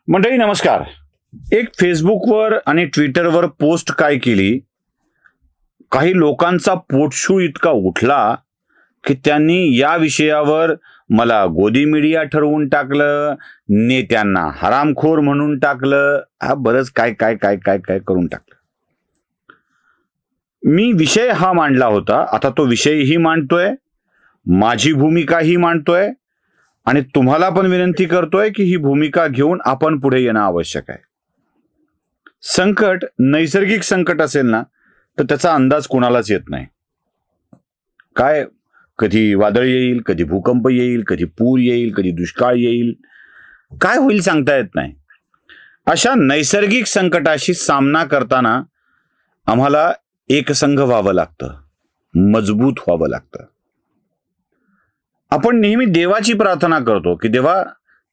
मंडळी नमस्कार. एक फेसबुकवर आणि ट्विटरवर पोस्ट काय केली, काही लोकांचा पोटशू इतका उठला की त्यांनी या विषयावर मला गोदी मीडिया ठरवून टाकलं, नेत्यांना हरामखोर म्हणून टाकलं, हा बरंच काय काय काय काय काय करून टाकलं. मी विषय हा मांडला होता, आता तो विषयही मांडतोय, माझी भूमिकाही मांडतोय आणि तुम्हाला पण विनंती करतोय की ही भूमिका घेऊन आपण पुढे येणं आवश्यक आहे. संकट, नैसर्गिक संकट असेल ना तर त्याचा अंदाज कोणालाच येत नाही. काय कधी वादळ येईल, कधी भूकंप येईल, कधी पूर येईल, कधी दुष्काळ येईल, काय होईल सांगता येत नाही. अशा नैसर्गिक संकटाशी सामना करताना आम्हाला एकसंघ व्हावं लागतं, मजबूत व्हावं लागतं. आपण नेहमी देवाची प्रार्थना करतो की देवा,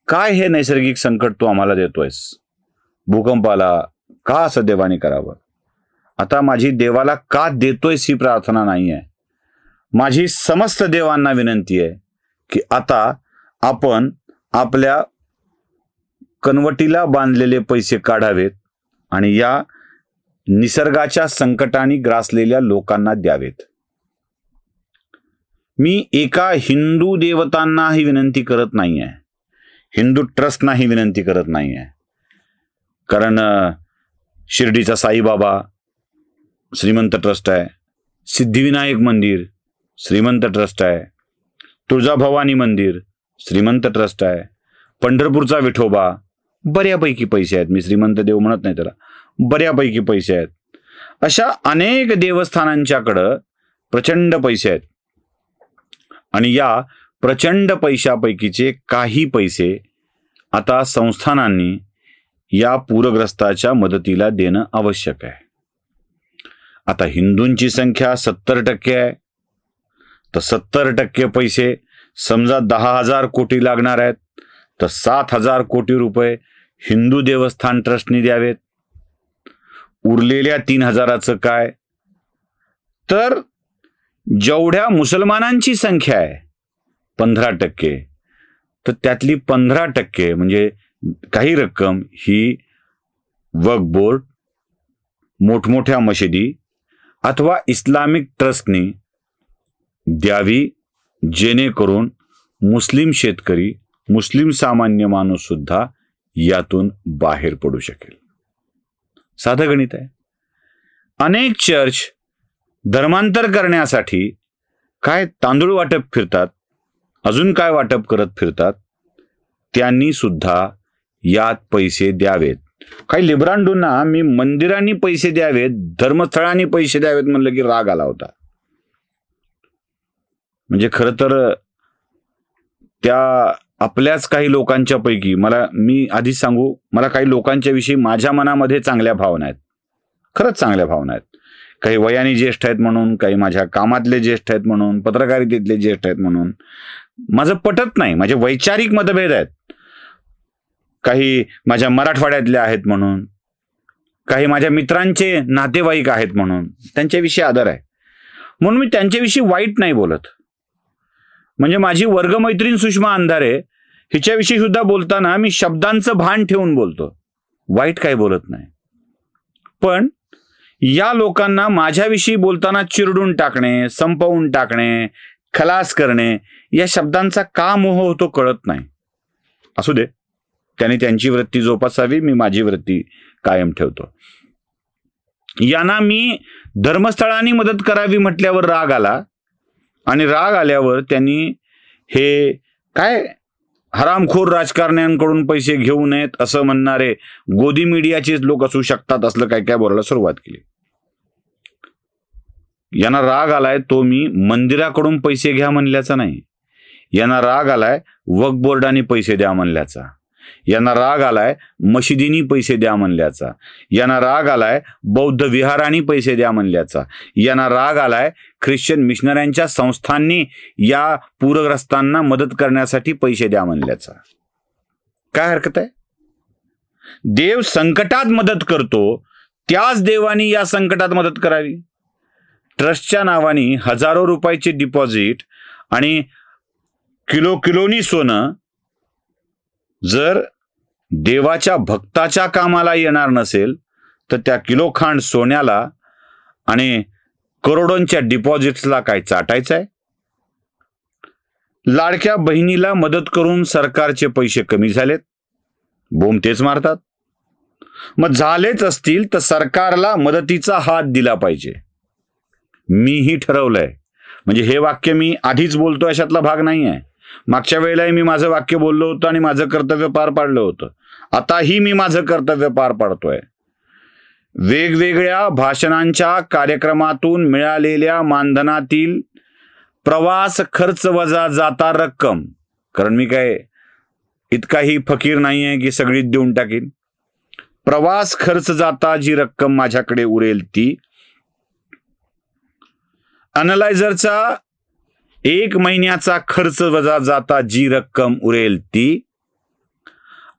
काय हे नैसर्गिक संकट तू आम्हाला देतोयस, भूकंपाला का असं देवाने करावं. आता माझी देवाला का देतोयस ही प्रार्थना नाही आहे. माझी समस्त देवांना विनंती आहे की आता आपण आपल्या कनवटीला बांधलेले पैसे काढावेत आणि या निसर्गाच्या संकटाने ग्रासलेल्या लोकांना द्यावेत. मी एका हिंदू देवतांनाही विनंती करत नाही आहे, हिंदू ट्रस्टनाही विनंती करत नाही आहे. कारण शिर्डीचा साईबाबा श्रीमंत ट्रस्ट आहे, सिद्धिविनायक मंदिर श्रीमंत ट्रस्ट आहे, तुळजाभवानी मंदिर श्रीमंत ट्रस्ट आहे, पंढरपूरचा विठोबा बऱ्यापैकी पैसे आहेत. मी श्रीमंत देव म्हणत नाही त्याला, बऱ्यापैकी पैसे आहेत. अशा अनेक देवस्थानांच्याकडं प्रचंड पैसे आहेत आणि या प्रचंड पैशापैकीचे काही पैसे आता संस्थानांनी या पूरग्रस्ताच्या मदतीला देणं आवश्यक आहे. आता हिंदूंची संख्या 70% आहे, तर 70% पैसे समजा 10,000 कोटी लागणार आहेत, तर 7,000 कोटी रुपये हिंदू देवस्थान ट्रस्टनी द्यावेत. उरलेल्या 3,000चं काय, तर जेवढ्या मुसलमानांची संख्या आहे 15%, तर त्यातली 15% म्हणजे काही रक्कम ही वक्फ बोर्ड, मोठमोठ्या मशिदी अथवा इस्लामिक ट्रस्टनी द्यावी, जेणेकरून मुस्लिम शेतकरी, मुस्लिम सामान्य माणूस सुद्धा यातून बाहेर पडू शकेल. साधं गणित आहे. अनेक चर्च धर्मांतर करण्यासाठी काय तांदूळ वाटप फिरतात, अजून काय वाटप करत फिरतात, त्यांनी सुद्धा यात पैसे द्यावेत. काही लिब्रांडूंना मी मंदिरांनी पैसे द्यावेत, धर्मस्थळांनी पैसे द्यावेत म्हणलं की राग आला होता. म्हणजे खरं तर त्या आपल्याच काही लोकांच्या पैकी मी आधीच सांगू, मला काही लोकांच्या विषयी माझ्या मनामध्ये चांगल्या भावना आहेत, खरंच चांगल्या भावना आहेत. काही वयाने ज्येष्ठ आहेत म्हणून, काही माझ्या कामातले ज्येष्ठ आहेत म्हणून, पत्रकारितेतले ज्येष्ठ आहेत म्हणून. माझं पटत नाही, माझे वैचारिक मतभेद आहेत. काही माझ्या मराठवाड्यातले आहेत म्हणून, काही माझ्या मित्रांचे नातेवाईक आहेत म्हणून, त्यांच्याविषयी आदर आहे म्हणून मी त्यांच्याविषयी वाईट नाही बोलत. म्हणजे माझी वर्गमैत्रीण सुषमा अंधारे हिच्याविषयी सुद्धा बोलताना मी शब्दांचं भान ठेवून बोलतो, वाईट काही बोलत नाही. पण या लोकांना माझ्याविषयी बोलताना चिरडून टाकणे, संपवून टाकणे, खलास करणे, या शब्दांचा का मोह होतो कळत नाही. असू दे, त्यांनी त्यांची वृत्ती जोपासावी, मी माझी वृत्ती कायम ठेवतो. यांना मी धर्मस्थळांनी मदत करावी म्हटल्यावर राग आला आणि राग आल्यावर त्यांनी हे काय हरामखोर राजकारण्यांकडून पैसे घेऊ नयेत असं म्हणणारे गोदी मीडियाचेच लोक असू शकतात असलं काय काय बोलायला सुरुवात केली. यांना राग आलाय तो मी मंदिराकडून पैसे घ्या म्हणल्याचा नाही, यांना राग आलाय वक्फ बोर्डाने पैसे द्या म्हणल्याचा, यांना राग आलाय मशिदीनी पैसे द्या म्हणल्याचा, यांना राग आलाय बौद्ध विहारांनी पैसे द्या म्हणल्याचा, यांना राग आलाय ख्रिश्चन मिशनऱ्यांच्या संस्थांनी या पूरग्रस्तांना मदत करण्यासाठी पैसे द्या म्हणल्याचा. काय हरकत आहे? देव संकटात मदत करतो, त्याच देवानी या संकटात मदत करावी. ट्रस्टच्या नावाने हजारो रुपयाचे डिपॉझिट आणि किलोनी सोनं जर देवाच्या भक्ताच्या कामाला येणार नसेल तर त्या किलोखांड सोन्याला आणि करोडोंच्या डिपॉझिट्सला काय चाटायचं आहे? लाडक्या बहिणीला मदत करून सरकारचे पैसे कमी झालेत, बोंब तेच मारतात. मग झालेच असतील तर सरकारला मदतीचा हात दिला पाहिजे. मीही ठरवलंय, म्हणजे हे वाक्य मी आधीच बोलतो अशातला भाग नाही आहे. मागच्या वेळेलाही मी माझं वाक्य बोललो होतं आणि माझं कर्तव्य पार पाडलं होतं. आताही मी माझं कर्तव्य पार पाडतोय. वेगवेगळ्या भाषणांच्या कार्यक्रमातून मिळालेल्या मानधनातील प्रवास खर्च वजा जाता रक्कम, कारण मी काय इतकाही फकीर नाही आहे की सगळीच देऊन टाकीन. प्रवास खर्च जाता जी रक्कम माझ्याकडे उरेल ती, अनलायझरचा 1 महिन्याचा खर्च वजा जाता जी रक्कम उरेल ती,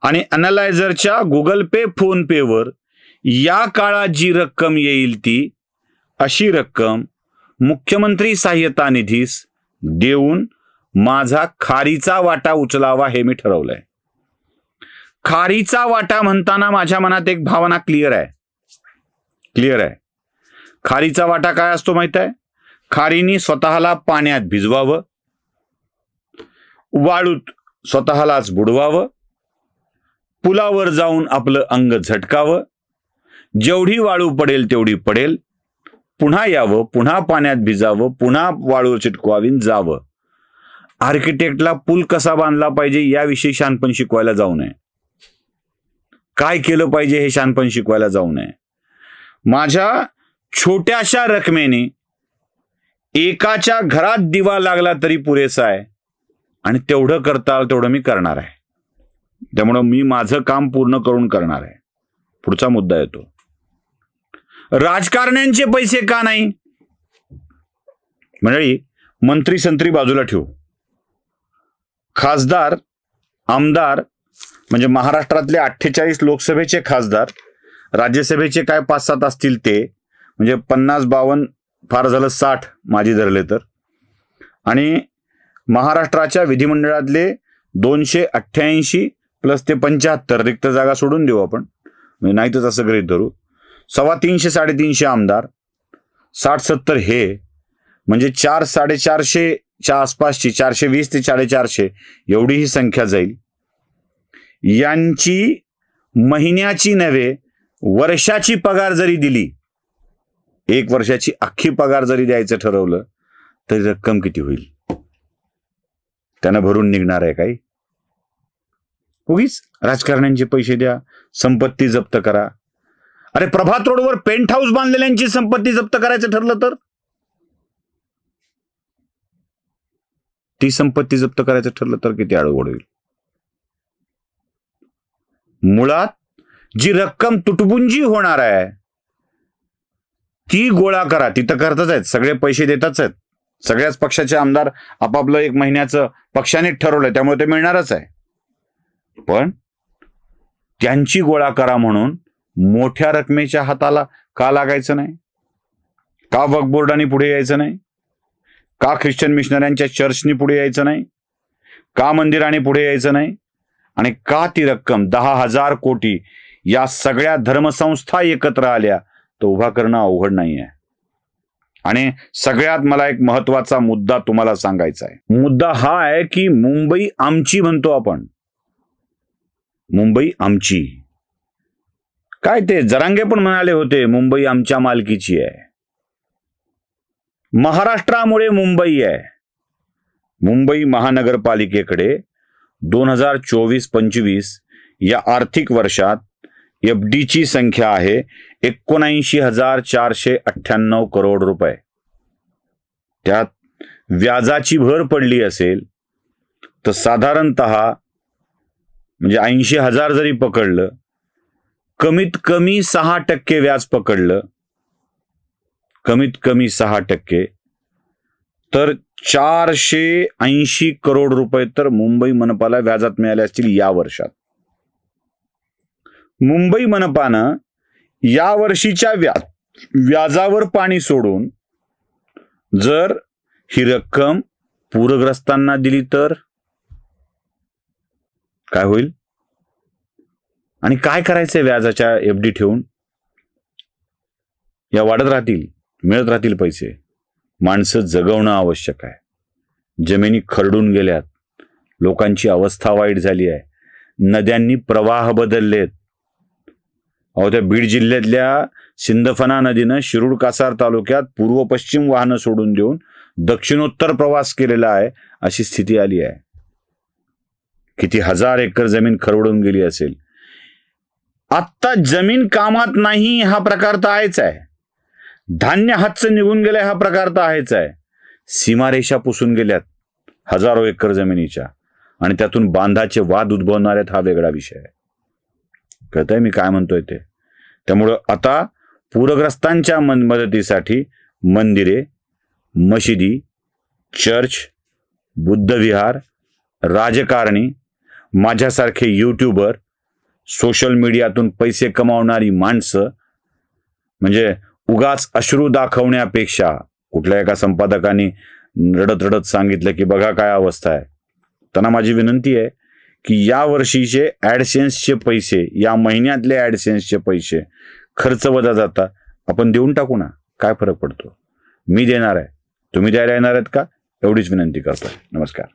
आणि अनलायझरच्या गुगल पे फोन पेवर या काळात जी रक्कम येईल ती, अशी रक्कम मुख्यमंत्री सहाय्यता निधीस देऊन माझा खारीचा वाटा उचलावा हे मी ठरवलंय. खारीचा वाटा म्हणताना माझ्या मनात एक भावना क्लिअर आहे. खारीचा वाटा काय असतो माहित आहे? खारीनी स्वतःला पाण्यात भिजवावं, वाळूत स्वतःलाच बुडवावं, पुलावर जाऊन आपलं अंग झटकावं, जेवढी वाळू पडेल तेवढी पडेल, पुन्हा यावं, पुन्हा पाण्यात भिजावं, पुन्हा वाळू चिटकवावीन जावं. आर्किटेक्टला पूल कसा बांधला पाहिजे याविषयी शहाणपण शिकवायला जाऊ नये. काय केलं पाहिजे हे शहाणपण शिकवायला जाऊ नये. माझ्या छोट्याशा रकमेने एकाच्या घरात दिवा लागला तरी पुरेसा आहे, आणि तेवढं करता तेवढं मी करणार आहे. त्यामुळं मी माझं काम पूर्ण करून करणार आहे. पुढचा मुद्दा येतो, राजकारण्यांचे पैसे का नाही? मंडळी, मंत्री संत्री बाजूला ठेवू, खासदार आमदार म्हणजे महाराष्ट्रातले 48 लोकसभेचे खासदार, राज्यसभेचे काय 5-7 असतील ते, म्हणजे 50-52 फार झालं 60 माझी धरले तर, आणि महाराष्ट्राच्या विधिमंडळातले 288 प्लस ते 75 रिक्त जागा सोडून देऊ आपण, नाही तर असं गृहीत धरू, 350-350 आमदार, 60-70 हे, म्हणजे 400-450च्या आसपासची 420 ते 450 एवढी ही संख्या जाईल. यांची महिन्याची नव्हे वर्षाची पगार जरी दिली, 1 वर्षाची अख्खी पगार जरी द्यायचं ठरवलं तरी रक्कम किती होईल? त्यानं भरून निघणार आहे काही? उगीच राजकारण्यांचे पैसे द्या, संपत्ती जप्त करा. अरे प्रभात रोडवर पेंट हाऊस बांधलेल्यांची संपत्ती जप्त करायचं ठरलं तर, ती संपत्ती जप्त करायचं ठरलं तर किती अडवड होईल? मुळात जी रक्कम तुटपुंजी होणार आहे ती गोळा करा. तिथं करतच आहेत, सगळे पैसे देतच आहेत, सगळ्याच पक्षाचे आमदार आपापलं 1 महिन्याचं पक्षानेच ठरवलंय, त्यामुळे ते मिळणारच आहे. पण त्यांची गोळा करा म्हणून मोठ्या रकमेच्या हाताला का लागायचं नाही? का वक्फ बोर्डाने पुढे यायचं नाही? का ख्रिश्चन मिशनऱ्यांच्या चर्चनी पुढे यायचं नाही? का मंदिराने पुढे यायचं नाही? आणि का ती रक्कम 10,000 कोटी या सगळ्या धर्मसंस्था एकत्र आल्या तर उभा करणं अवघड नाही आहे. आणि सगळ्यात मला एक महत्वाचा मुद्दा तुम्हाला सांगायचा आहे. मुद्दा हा आहे की मुंबई आमची म्हणतो आपण, मुंबई आमची. काय ते जरांगे पण म्हणाले होते मुंबई आमच्या मालकीची आहे. महाराष्ट्रामुळे मुंबई आहे. मुंबई महानगरपालिकेकडे 2024-25 या आर्थिक वर्षात एफडीची संख्या आहे 79,498 करोड रुपये. त्यात व्याजाची भर पडली असेल तर साधारणतः म्हणजे 80,000 जरी पकडलं, कमीत कमी 6% व्याज पकडलं, कमीत कमी 6%, तर 480 करोड रुपये तर मुंबई मनपाला व्याजात मिळाले असतील या वर्षात. मुंबई मनपानं या वर्षीच्या व्याजावर पाणी सोडून जर ही रक्कम पूरग्रस्तांना दिली तर काय होईल? आणि काय करायचंय व्याजाच्या FD ठेवून? या वाढत राहतील, मिळत राहतील पैसे. माणसं जगवणं आवश्यक आहे. जमिनी खरडून गेल्यात, लोकांची अवस्था वाईट झाली आहे, नद्यांनी प्रवाह बदललेत. अहो, त्या बीड जिल्ह्यातल्या सिंदफणा नदीनं शिरूर कासार तालुक्यात पूर्व पश्चिम वाहनं सोडून देऊन दक्षिणोत्तर प्रवास केलेला आहे, अशी स्थिती आली आहे. किती हजार एकर जमीन खरवडून गेली असेल. आत्ता जमीन कामात नाही हा प्रकार तर आहेच आहे. धान्य हातचं निघून गेलंय हा प्रकार तर आहेच आहे. सीमारेषा पुसून गेल्यात हजारो एकर जमिनीच्या, आणि त्यातून बांधाचे वाद उद्भवणार आहेत हा वेगळा विषय आहे. कळतंय मी काय म्हणतोय ते? त्यामुळं आता पूरग्रस्तांच्या मदतीसाठी मंदिरे, मशिदी, चर्च, बुद्धविहार, राजकारणी, माझ्यासारखे यूट्यूबर, सोशल मीडियातून पैसे कमावणारी माणसं, म्हणजे उगाच अश्रू दाखवण्यापेक्षा कुठल्या एका संपादकाने रडत रडत सांगितलं की बघा काय अवस्था आहे. त्यांना माझी विनंती आहे की या वर्षीचे ॲडसेन्सचे पैसे, या महिन्यातले ॲडसेन्सचे पैसे खर्च वजा जाता आपण देऊन टाकू ना, काय फरक पडतो? मी देणार आहे, तुम्ही द्यायला येणार आहेत का? एवढीच विनंती करतोय. नमस्कार.